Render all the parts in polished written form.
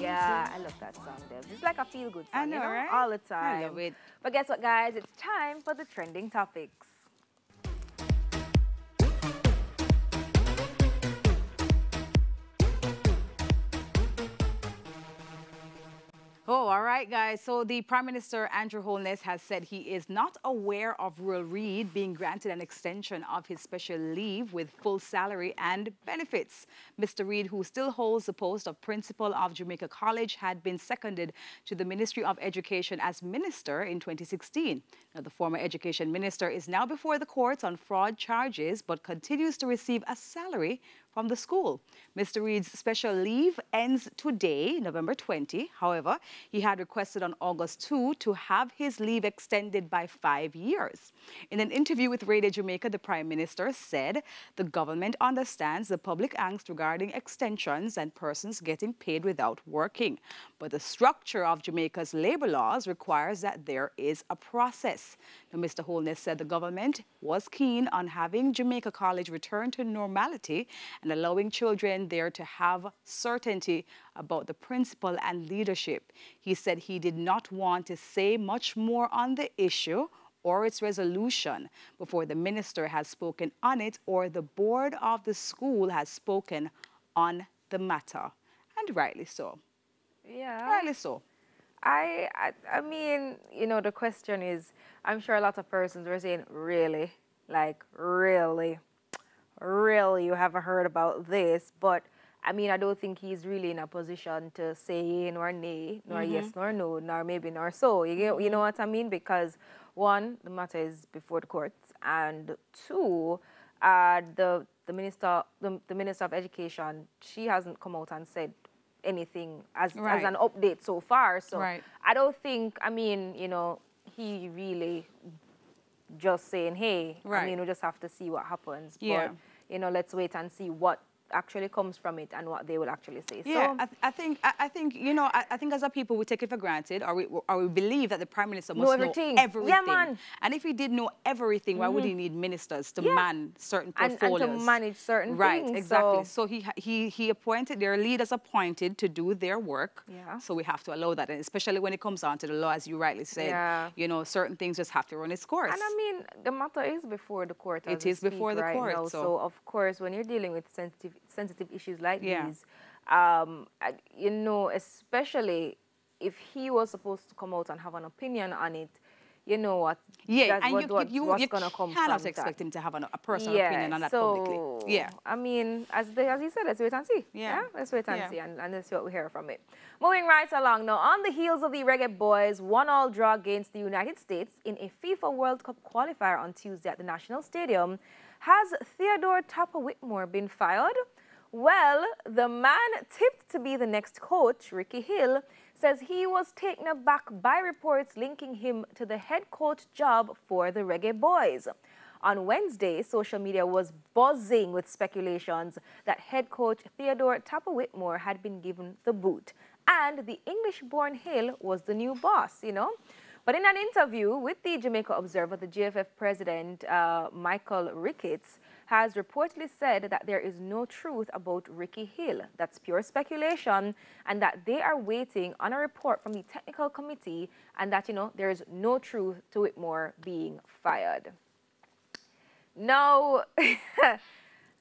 Yeah, I love that song, Deb. It's like a feel-good song, I know, right? all the time. I love it. But guess what, guys? It's time for the trending topics. Oh, all right, guys. So the Prime Minister, Andrew Holness, has said he is not aware of Will Reid being granted an extension of his special leave with full salary and benefits. Mr. Reid, who still holds the post of Principal of Jamaica College, had been seconded to the Ministry of Education as Minister in 2016. Now, the former Education Minister is now before the courts on fraud charges, but continues to receive a salary from the school. Mr. Reid's special leave ends today, November 20. However, he had requested on August 2 to have his leave extended by 5 years. In an interview with Radio Jamaica, the Prime Minister said the government understands the public angst regarding extensions and persons getting paid without working. But the structure of Jamaica's labor laws requires that there is a process. Now, Mr. Holness said the government was keen on having Jamaica College return to normality and allowing children there to have certainty about the principal and leadership. He said he did not want to say much more on the issue or its resolution before the minister has spoken on it or the board of the school has spoken on the matter. And rightly so. Yeah. Rightly so. I mean, the question is, I'm sure a lot of persons were saying, really? Like, really? Really, you haven't heard about this? But, I mean, I don't think he's really in a position to say yay nor nay, nor yes nor no, nor maybe nor so. You know what I mean? Because, one, the matter is before the courts, and two, the minister of Education, she hasn't come out and said anything as an update so far. So I don't think, I mean, he really just saying, hey, I mean, we just have to see what happens. But, let's wait and see what actually comes from it and what they will actually say. Yeah, so, I think as a people we take it for granted, or we believe that the Prime Minister must know everything. Yeah, man. And if he did know everything, why would he need ministers to man certain portfolios? And to manage certain things. Right, exactly. So he appointed, their leaders appointed to do their work. Yeah. So we have to allow that, and especially when it comes down to the law, as you rightly said, certain things just have to run its course. And I mean, the matter is before the court. It is before the court. Now, so of course, when you're dealing with sensitive issues like these, especially if he was supposed to come out and have an opinion on it, you know what? Yeah, and what's gonna come from cannot expect him to have a personal opinion on that publicly. Yeah. I mean, as he said, let's wait and see. Yeah. Let's wait and see, and let's see what we hear from it. Moving right along now, on the heels of the Reggae Boys' 1-1 draw against the United States in a FIFA World Cup qualifier on Tuesday at the National Stadium, has Theodore Tapa Whitmore been fired? Well, the man tipped to be the next coach, Ricky Hill, says he was taken aback by reports linking him to the head coach job for the Reggae Boys. On Wednesday, social media was buzzing with speculations that head coach Theodore Tapa Whitmore had been given the boot, and the English-born Hill was the new boss, But in an interview with the Jamaica Observer, the GFF president, Michael Ricketts, has reportedly said that there is no truth about Ricky Hill. That's pure speculation, and that they are waiting on a report from the technical committee, and that, there is no truth to Whitmore being fired. No,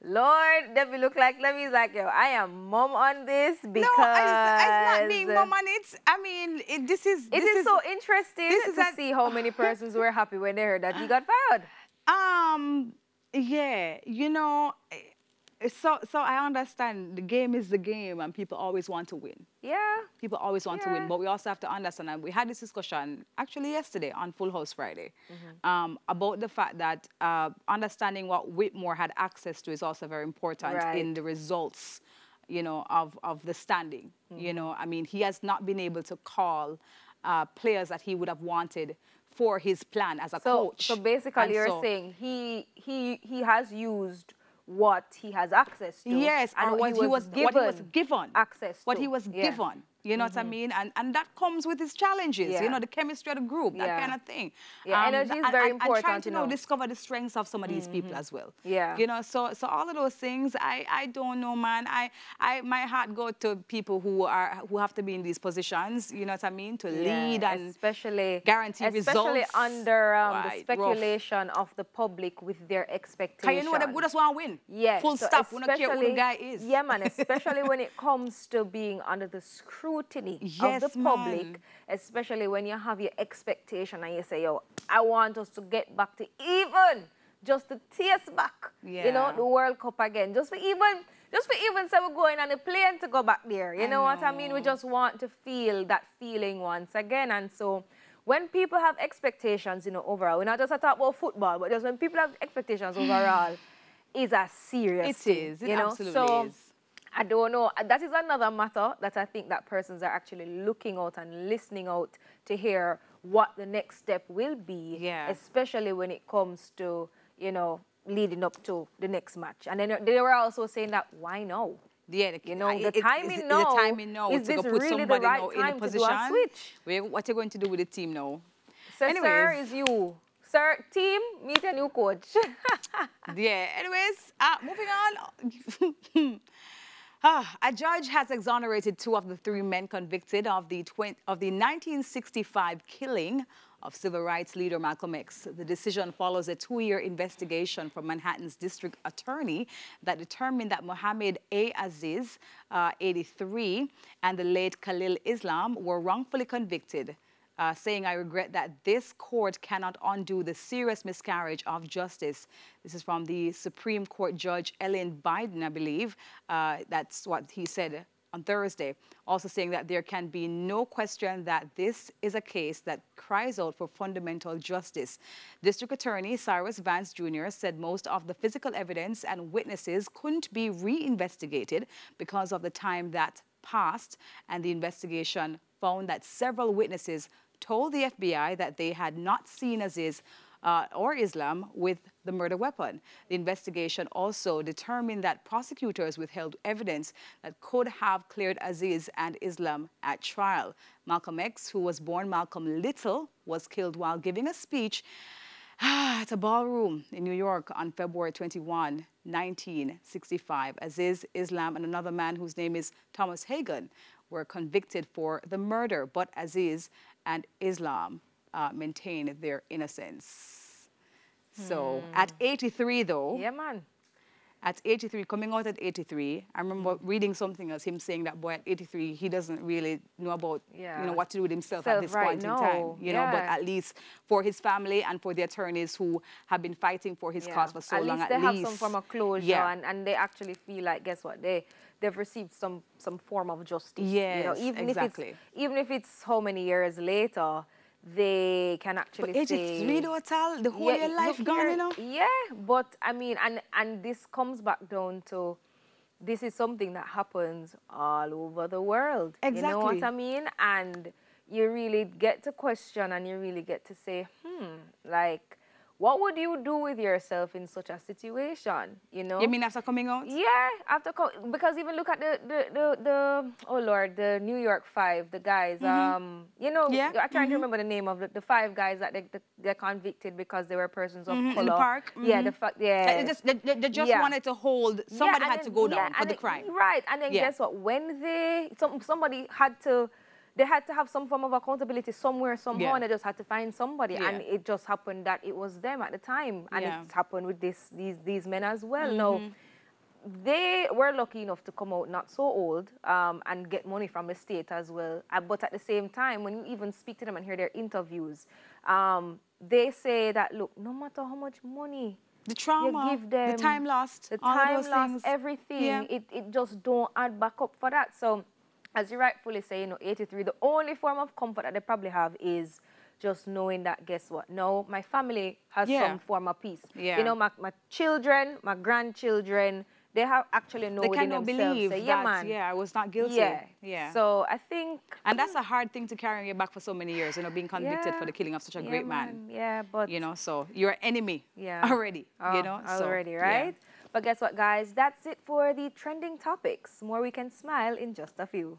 Lord, Debbie look like Levy's like, yo, I am mum on this because... No, it's not being mum on it. I mean, this is so interesting to see how many persons were happy when they heard that he got fired. Yeah, so I understand the game is the game and people always want to win. Yeah. People always want to win, but we also have to understand, and we had this discussion actually yesterday on Full House Friday, about the fact that understanding what Whitmore had access to is also very important in the results, of the standing. I mean, he has not been able to call players that he would have wanted for his plan as a coach. So basically you're saying he has used what he has access to. Yes, and what he was given access to. Access to. What he was given, You know what I mean? And that comes with its challenges, you know, the chemistry of the group, that kind of thing. Yeah, energy is very important. And trying to discover the strengths of some of these people as well. Yeah. You know, so all of those things, I don't know, man. My heart goes to people who have to be in these positions, you know what I mean, to lead and guarantee results. Especially under the speculation of the public with their expectations. You know what, we just want to win. Yeah. Full stop. We don't care who the guy is. Yeah, man, especially when it comes to being under the scrutiny of the public, especially when you have your expectation and you say, yo, I want us to get back to even, just to taste back, you know, the World Cup again. Just for even say we're going on a plane to go back there. You know what I mean? We just want to feel that feeling once again. And so when people have expectations, you know, overall, we're not just talking about football, but just when people have expectations overall, is a serious thing. It absolutely is. I don't know. That is another matter that I think that persons are actually looking out and listening out to hear what the next step will be, especially when it comes to, you know, leading up to the next match. And then they were also saying that, why now? Yeah, you know, the timing now. Is this really the right time to do a switch? What are you going to do with the team now? So, sir, is you. Sir, team, meet a new coach. Yeah, anyways, moving on. A judge has exonerated 2 of the 3 men convicted of the 1965 killing of civil rights leader Malcolm X. The decision follows a 2-year investigation from Manhattan's district attorney that determined that Mohammed A. Aziz, 83, and the late Khalil Islam were wrongfully convicted. Saying, I regret that this court cannot undo the serious miscarriage of justice. This is from the Supreme Court Judge Ellen Biden, I believe. That's what he said on Thursday. Also saying that there can be no question that this is a case that cries out for fundamental justice. District Attorney Cyrus Vance Jr. said most of the physical evidence and witnesses couldn't be reinvestigated because of the time that passed, and the investigation found that several witnesses told the FBI that they had not seen Aziz or Islam with the murder weapon. The investigation also determined that prosecutors withheld evidence that could have cleared Aziz and Islam at trial. Malcolm X, who was born Malcolm Little, was killed while giving a speech at a ballroom in New York on February 21, 1965. Aziz, Islam, and another man whose name is Thomas Hagen were convicted for the murder, but Aziz and Islam maintained their innocence. So at 83, though, yeah, man. At 83, coming out at 83, I remember reading something as him saying that boy at 83, he doesn't really know about, you know, what to do with himself at this point in time. You know, but at least for his family and for the attorneys who have been fighting for his cause for so long, at least they have some form of closure, and they actually feel like, guess what, they've received some form of justice. Yes, you know, even if it's how many years later, they can actually but 83 though, Tal, the whole your life gone, you know? Yeah, but I mean, and this comes back down to, this is something that happens all over the world. Exactly. You know what I mean? And you really get to question and you really get to say, like, what would you do with yourself in such a situation, you know? You mean after coming out? Yeah, because even look at the oh Lord, the New York 5, the guys, you know, I'm trying to remember the name of the 5 guys that they're convicted because they were persons of color. In the park? Yeah, They just wanted to hold, somebody had to go down for the crime. Right, and then guess what, when somebody had to, they had to have some form of accountability somewhere, somehow, and they just had to find somebody. And it just happened that it was them at the time. And it's happened with these men as well. Now, they were lucky enough to come out not so old and get money from the state as well. But at the same time, when you even speak to them and hear their interviews, they say that, look, no matter how much money the trauma, you give them, the time lost, everything, it just don't add back up for that. So, as you rightfully say, you know, 83, the only form of comfort that they probably have is just knowing that, guess what, no, my family has some form of peace. You know, my children, my grandchildren, they have actually know within themselves. Believe say, that, I was not guilty. So I think... And that's a hard thing to carry on your back for so many years, you know, being convicted for the killing of such a great man. Yeah, but... You know, so you're an enemy already, you know. Already, right? But guess what, guys? That's it for the trending topics. More We Can Smile in just a few.